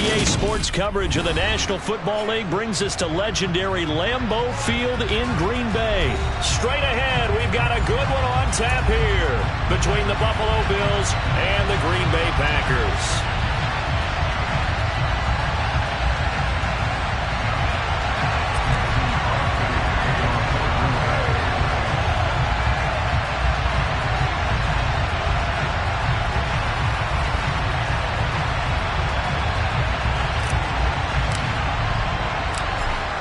NBA sports coverage of the National Football League brings us to legendary Lambeau Field in Green Bay. Straight ahead, we've got a good one on tap here between the Buffalo Bills and the Green Bay Packers.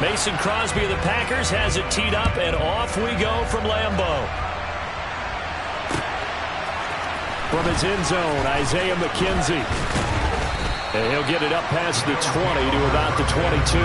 Mason Crosby of the Packers has it teed up, and off we go from Lambeau. From his end zone, Isaiah McKenzie. And he'll get it up past the 20 to about the 22.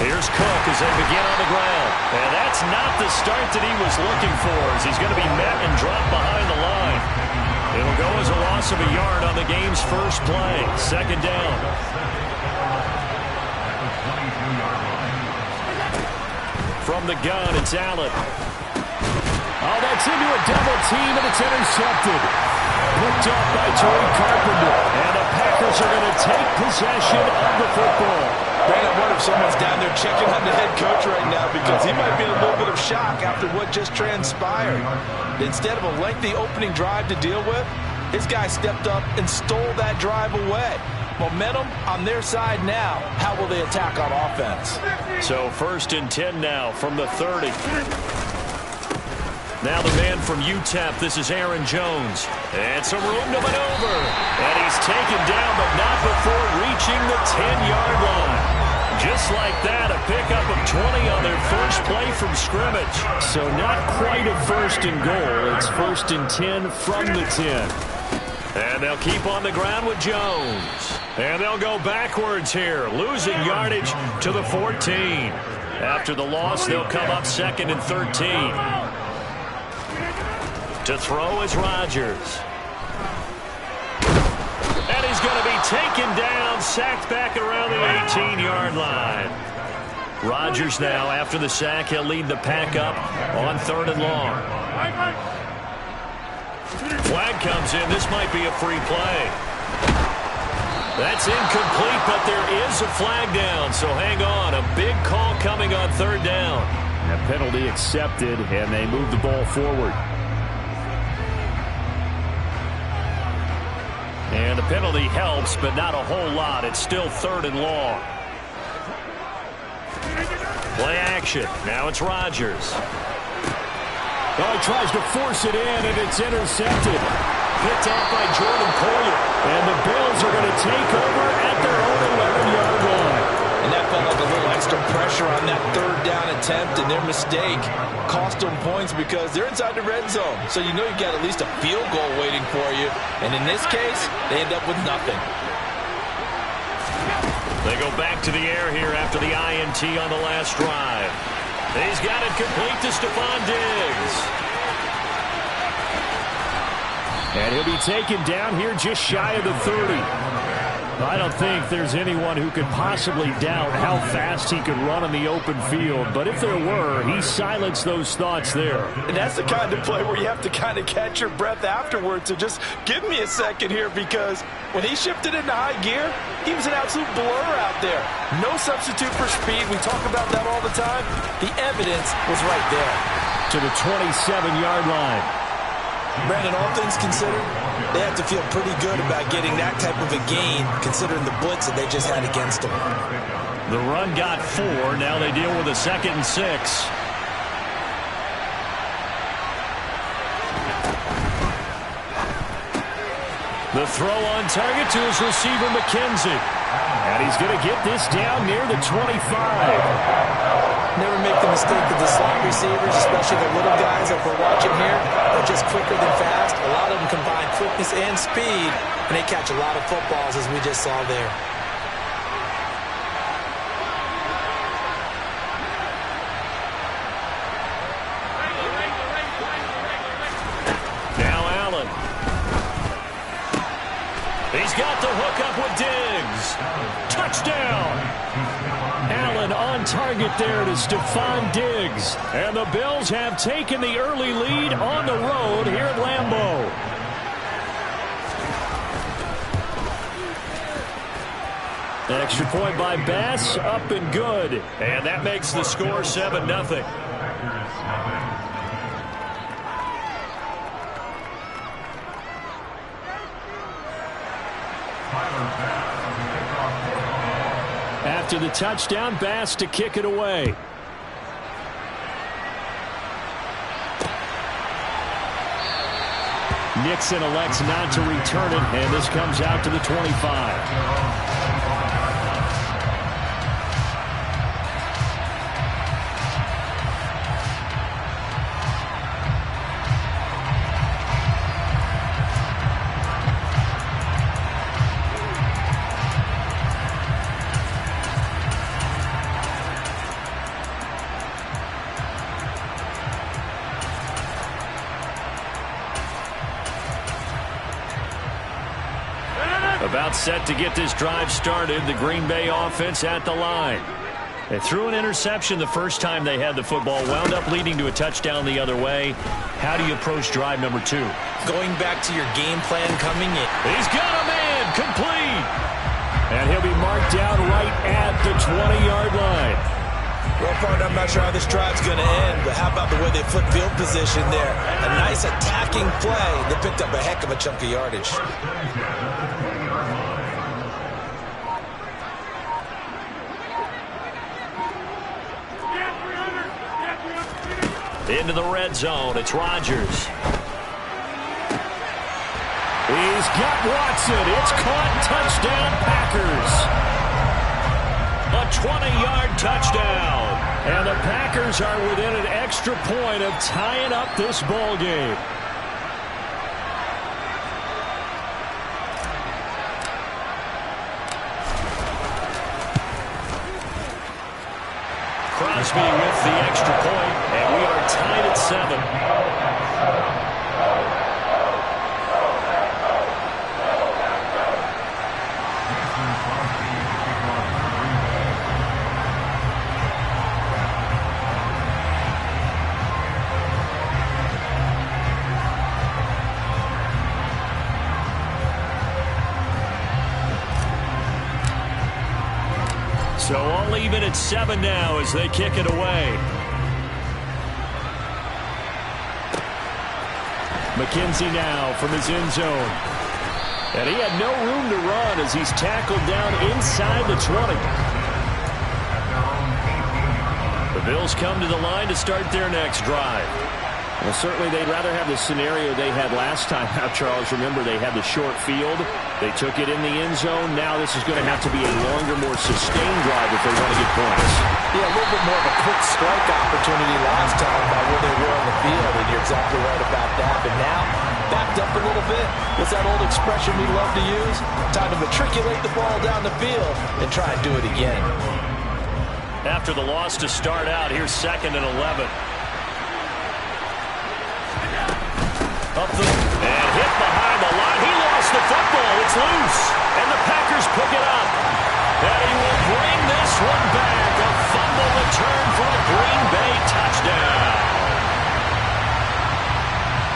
Here's Cook as they begin on the ground. And that's not the start that he was looking for, as he's going to be met and dropped behind the line. It'll go as a loss of a yard on the game's first play. Second down. From the gun, it's Allen. Oh, that's into a double team, and it's intercepted. Picked up by Tariq Carpenter. And the Packers are going to take possession of the football. Brandon, I wonder if someone's down there checking on the head coach right now, because he might be in a little bit of shock after what just transpired. Instead of a lengthy opening drive to deal with, his guy stepped up and stole that drive away. Momentum on their side now. How will they attack on offense? So 1st and 10 now from the 30. Now the man from UTEP, this is Aaron Jones. And some room to maneuver. And he's taken down, but not before reaching the 10-yard line. Just like that, a pickup of 20 on their first play from scrimmage. So not quite a 1st and goal. It's 1st and 10 from the 10. And they'll keep on the ground with Jones. And they'll go backwards here, losing yardage to the 14. After the loss, they'll come up 2nd and 13. To throw is Rodgers. And he's going to be taken down, sacked back around the 18-yard line. Rodgers now, after the sack, he'll lead the pack up on 3rd and long. Flag comes in. This might be a free play. That's incomplete, but there is a flag down, so hang on. A big call coming on 3rd down. A penalty accepted, and they move the ball forward. And the penalty helps, but not a whole lot. It's still 3rd and long. Play action. Now it's Rodgers. Oh, he tries to force it in, and it's intercepted. Picked off by Jordan Poyer. And the Bills are going to take over at their own 11-yard line. And that felt like a little extra pressure on that 3rd down attempt, and their mistake cost them points because they're inside the red zone. So you know you've got at least a field goal waiting for you. And in this case, they end up with nothing. They go back to the air here after the INT on the last drive. He's got it complete to Stephon Diggs. And he'll be taken down here just shy of the 30. I don't think there's anyone who could possibly doubt how fast he could run on the open field. But if there were, he silenced those thoughts there. And that's the kind of play where you have to kind of catch your breath afterwards. So just give me a second here, because when he shifted into high gear, he was an absolute blur out there. No substitute for speed. We talk about that all the time. The evidence was right there. To the 27-yard line. Brandon, all things considered, they have to feel pretty good about getting that type of a gain, considering the blitz that they just had against them. The run got 4. Now they deal with a 2nd and 6. The throw on target to his receiver, McKenzie. And he's going to get this down near the 25. Never make the mistake of the slot receivers, especially the little guys that we're watching here. They're just quicker than fast. A lot of them combine quickness and speed, and they catch a lot of footballs, as we just saw there. He's got the hook up with Diggs. Touchdown. Allen on target there to Stephon Diggs. And the Bills have taken the early lead on the road here at Lambeau. Extra point by Bass, up and good. And that makes the score 7-0. After the touchdown, Bass to kick it away. Nixon elects not to return it, and this comes out to the 25. About set to get this drive started. The Green Bay offense at the line. They threw an interception the first time they had the football. Wound up leading to a touchdown the other way. How do you approach drive number 2? Going back to your game plan coming in. He's got a man complete. And he'll be marked down right at the 20-yard line. Well, partner, I'm not sure how this drive's going to end, but how about the way they flip field position there? A nice attacking play. They picked up a heck of a chunk of yardage. Into the red zone. It's Rodgers. He's got Watson. It's caught. Touchdown, Packers. A 20-yard touchdown. And the Packers are within an extra point of tying up this ball game. Crosby with the extra point, and we are tied at 7. So all even at 7 now as they kick it away. McKenzie now from his end zone. And he had no room to run as he's tackled down inside the 20. The Bills come to the line to start their next drive. Well, certainly they'd rather have the scenario they had last time. Now, Charles, remember they had the short field. They took it in the end zone. Now this is going to have to be a longer, more sustained drive if they want to get points. Yeah, a little bit more of a quick strike opportunity last time by where they were on the field, and you're exactly right about that. But now, backed up a little bit. What's that old expression we love to use? Time to matriculate the ball down the field and try and do it again. After the loss to start out, here's 2nd and 11. Up the and hit behind the line. He lost the football. It's loose. And the Packers pick it up. And he will bring this one back. A fumble return for a Green Bay touchdown.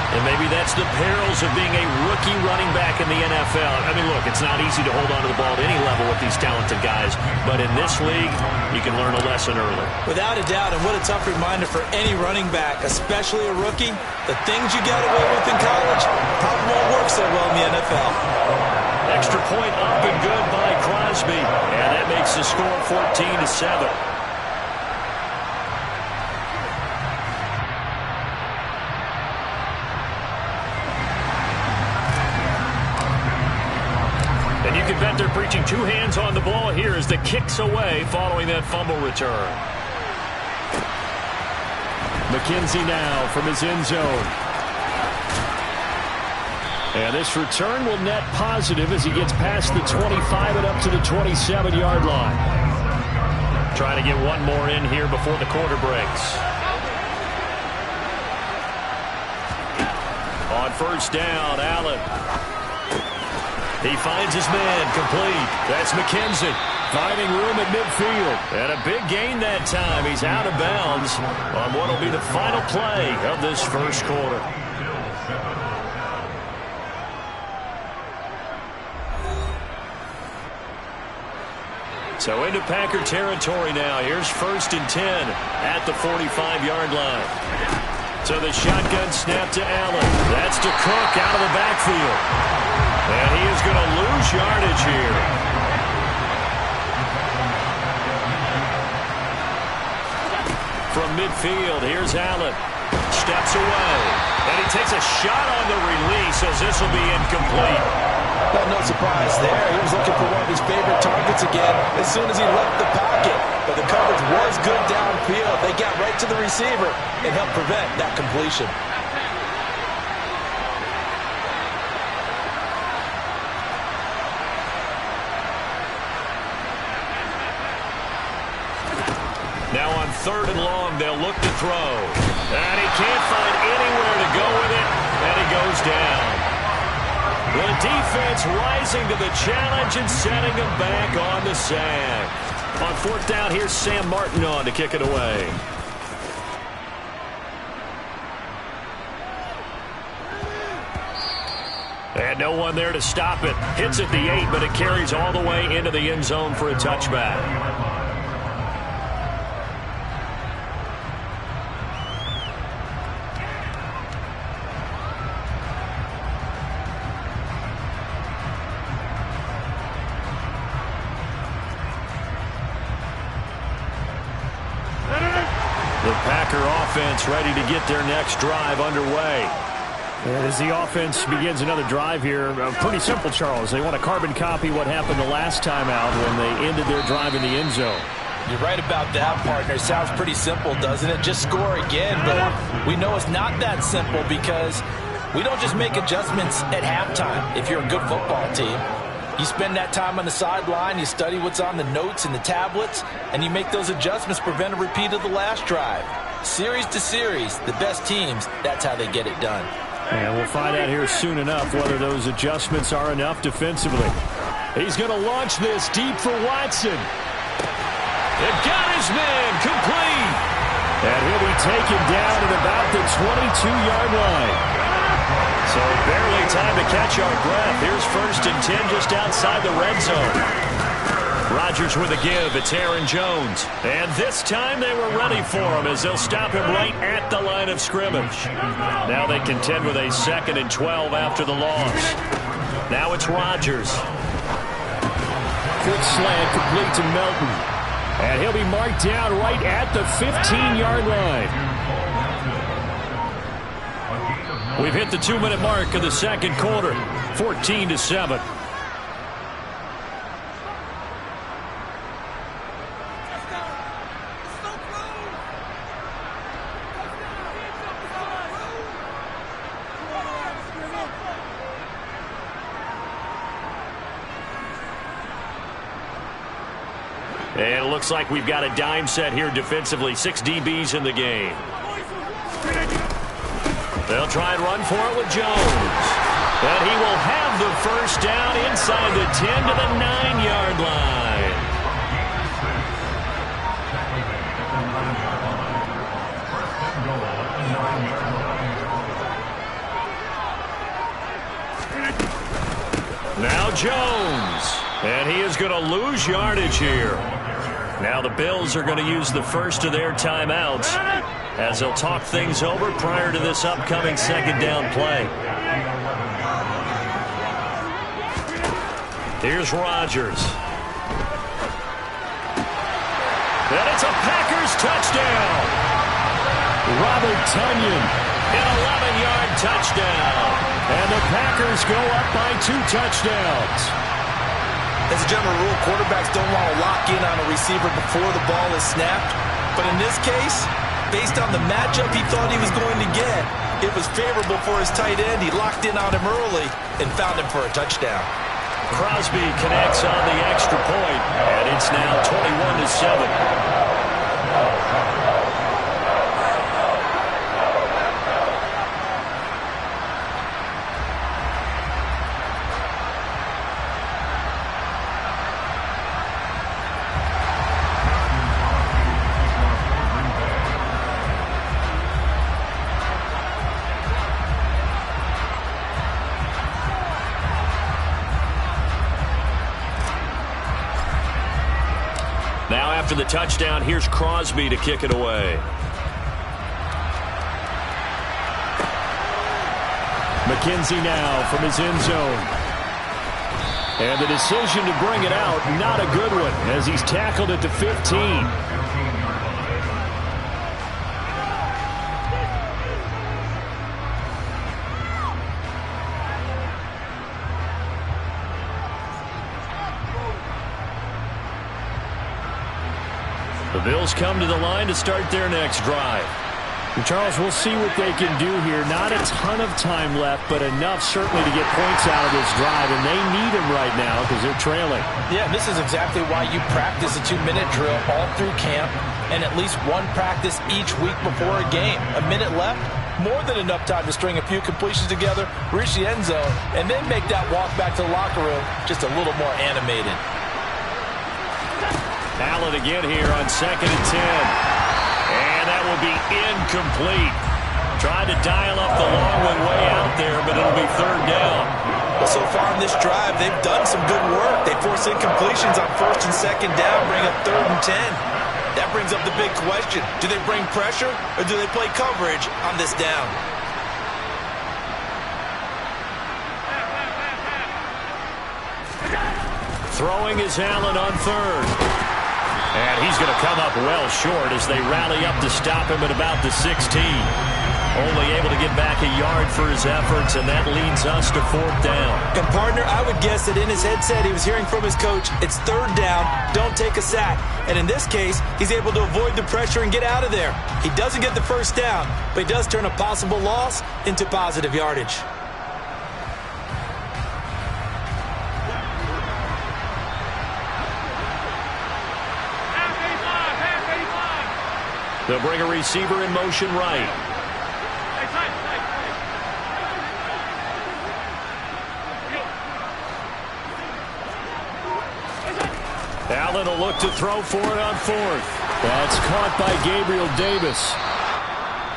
And maybe that's the perils of being a rookie running back in the NFL. I mean, look, it's not easy to hold on to the ball at any level with these talented guys. But in this league, you can learn a lesson early. Without a doubt, and what a tough reminder for any running back, especially a rookie. The things you got away with in college probably won't work so well in the NFL. Extra point up and good by Crosby. And that makes the score 14-7. And you can bet they're preaching 2 hands on the ball here as the kick's away following that fumble return. McKenzie now from his end zone. And this return will net positive as he gets past the 25 and up to the 27-yard line. Trying to get one more in here before the quarter breaks. On first down, Allen. He finds his man, complete. That's McKenzie. Finding room at midfield. And a big gain that time. He's out of bounds on what will be the final play of this first quarter. So into Packer territory now. Here's 1st and 10 at the 45-yard line. So the shotgun snap to Allen. That's to Cook out of the backfield. And he is going to lose yardage here. From midfield, here's Allen. Steps away. And he takes a shot on the release as this will be incomplete. Well, no surprise there. He was looking for one of his favorite targets again as soon as he left the pocket. But the coverage was good downfield. They got right to the receiver and helped prevent that completion. Now on 3rd and long, they'll look to throw. And he can't find anywhere to go with it, and he goes down. The defense rising to the challenge and setting him back on the sack. On 4th down, here's Sam Martin on to kick it away. And no one there to stop it. Hits at the 8, but it carries all the way into the end zone for a touchback. The Packer offense ready to get their next drive underway. And as the offense begins another drive here, pretty simple, Charles. They want to carbon copy what happened the last time out when they ended their drive in the end zone. You're right about that, partner. Sounds pretty simple, doesn't it? Just score again, but we know it's not that simple because we don't just make adjustments at halftime if you're a good football team. You spend that time on the sideline, you study what's on the notes and the tablets, and you make those adjustments, prevent a repeat of the last drive. Series to series, the best teams, that's how they get it done. And we'll find out here soon enough whether those adjustments are enough defensively. He's going to launch this deep for Watson. It got his man complete. And he'll be taken down at about the 22-yard line. So barely time to catch our breath. Here's 1st and 10 just outside the red zone. Rodgers with a give. It's Aaron Jones. And this time they were ready for him as they'll stop him right at the line of scrimmage. Now they contend with a 2nd and 12 after the loss. Now it's Rodgers. Quick slant complete to Melton. And he'll be marked down right at the 15-yard line. We've hit the 2-minute mark of the second quarter, 14-7. And it looks like we've got a dime set here defensively. 6 DBs in the game. They'll try and run for it with Jones. And he will have the first down inside the 10 to the 9-yard line. Now Jones. And he is going to lose yardage here. Now the Bills are going to use the first of their timeouts as they'll talk things over prior to this upcoming 2nd down play. Here's Rodgers. And it's a Packers touchdown. Robert Tonyan. An 11-yard touchdown. And the Packers go up by 2 touchdowns. As a general rule, quarterbacks don't want to lock in on a receiver before the ball is snapped. But in this case, based on the matchup he thought he was going to get, it was favorable for his tight end. He locked in on him early and found him for a touchdown. Crosby connects on the extra point, and it's now 21-7. After the touchdown, here's Crosby to kick it away. McKenzie now from his end zone. And the decision to bring it out, not a good one, as he's tackled at the 15. The Bills come to the line to start their next drive. And Charles, we'll see what they can do here. Not a ton of time left, but enough certainly to get points out of this drive, and they need them right now because they're trailing. Yeah, this is exactly why you practice a 2-minute drill all through camp and at least one practice each week before a game. A minute left, more than enough time to string a few completions together, reach the end zone, and then make that walk back to the locker room just a little more animated. Allen again here on 2nd and 10. And that will be incomplete. Tried to dial up the long one way out there, but it'll be 3rd down. Well, so far in this drive, they've done some good work. They force incompletions on 1st and 2nd down, bring up 3rd and 10. That brings up the big question. Do they bring pressure, or do they play coverage on this down? Throwing is Allen on 3rd. And he's going to come up well short as they rally up to stop him at about the 16. Only able to get back a yard for his efforts, and that leads us to 4th down. And partner, I would guess that in his headset he was hearing from his coach, it's 3rd down, don't take a sack. And in this case, he's able to avoid the pressure and get out of there. He doesn't get the 1st down, but he does turn a possible loss into positive yardage. They'll bring a receiver in motion right. Allen will look to throw for it on 4th. That's caught by Gabriel Davis.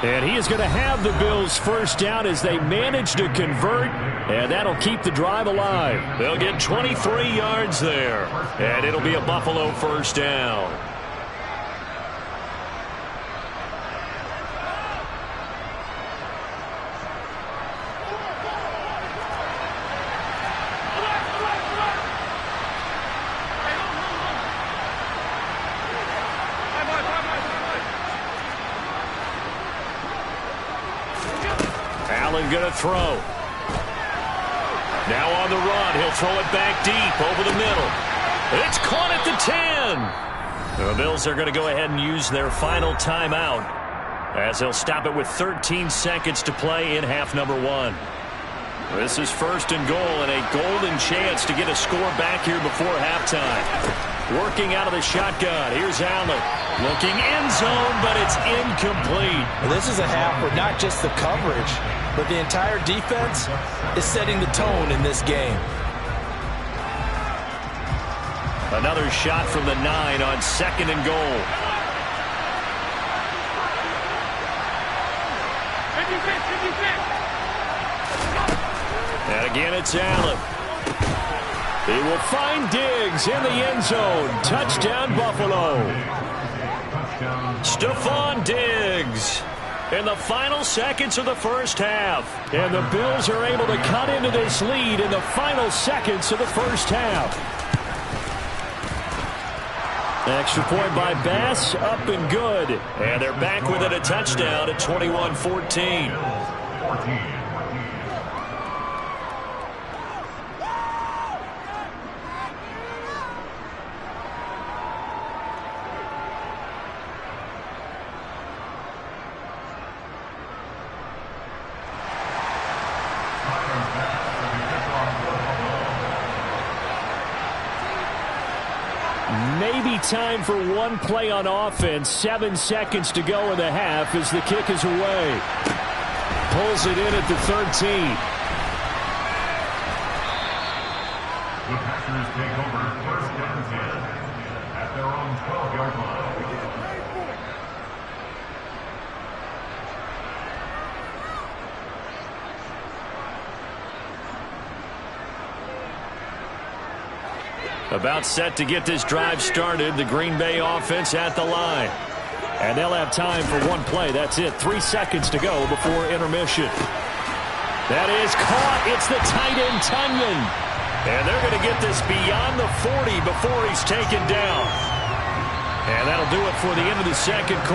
And he is going to have the Bills' 1st down as they manage to convert, and that'll keep the drive alive. They'll get 23 yards there, and it'll be a Buffalo 1st down. Allen going to throw. Now on the run. He'll throw it back deep over the middle. It's caught at the 10. The Bills are going to go ahead and use their final timeout as they'll stop it with 13 seconds to play in half number 1. This is 1st and goal and a golden chance to get a score back here before halftime. Working out of the shotgun. Here's Allen. Looking end zone, but it's incomplete. Well, this is a half where not just the coverage, but the entire defense is setting the tone in this game. Another shot from the 9 on 2nd and goal. And again, it's Allen. He will find Diggs in the end zone. Touchdown, Buffalo. Stephon Diggs in the final seconds of the 1st half. And the Bills are able to cut into this lead in the final seconds of the 1st half. Extra point by Bass, up and good. And they're back within a touchdown at 21-14. Maybe time for one play on offense. 7 seconds to go in the half as the kick is away. Pulls it in at the 13. The Packers take over 1st and 10 at their own 12-yard line. About set to get this drive started. The Green Bay offense at the line. And they'll have time for one play. That's it. 3 seconds to go before intermission. That is caught. It's the tight end, Tunyon. And they're going to get this beyond the 40 before he's taken down. And that'll do it for the end of the second quarter.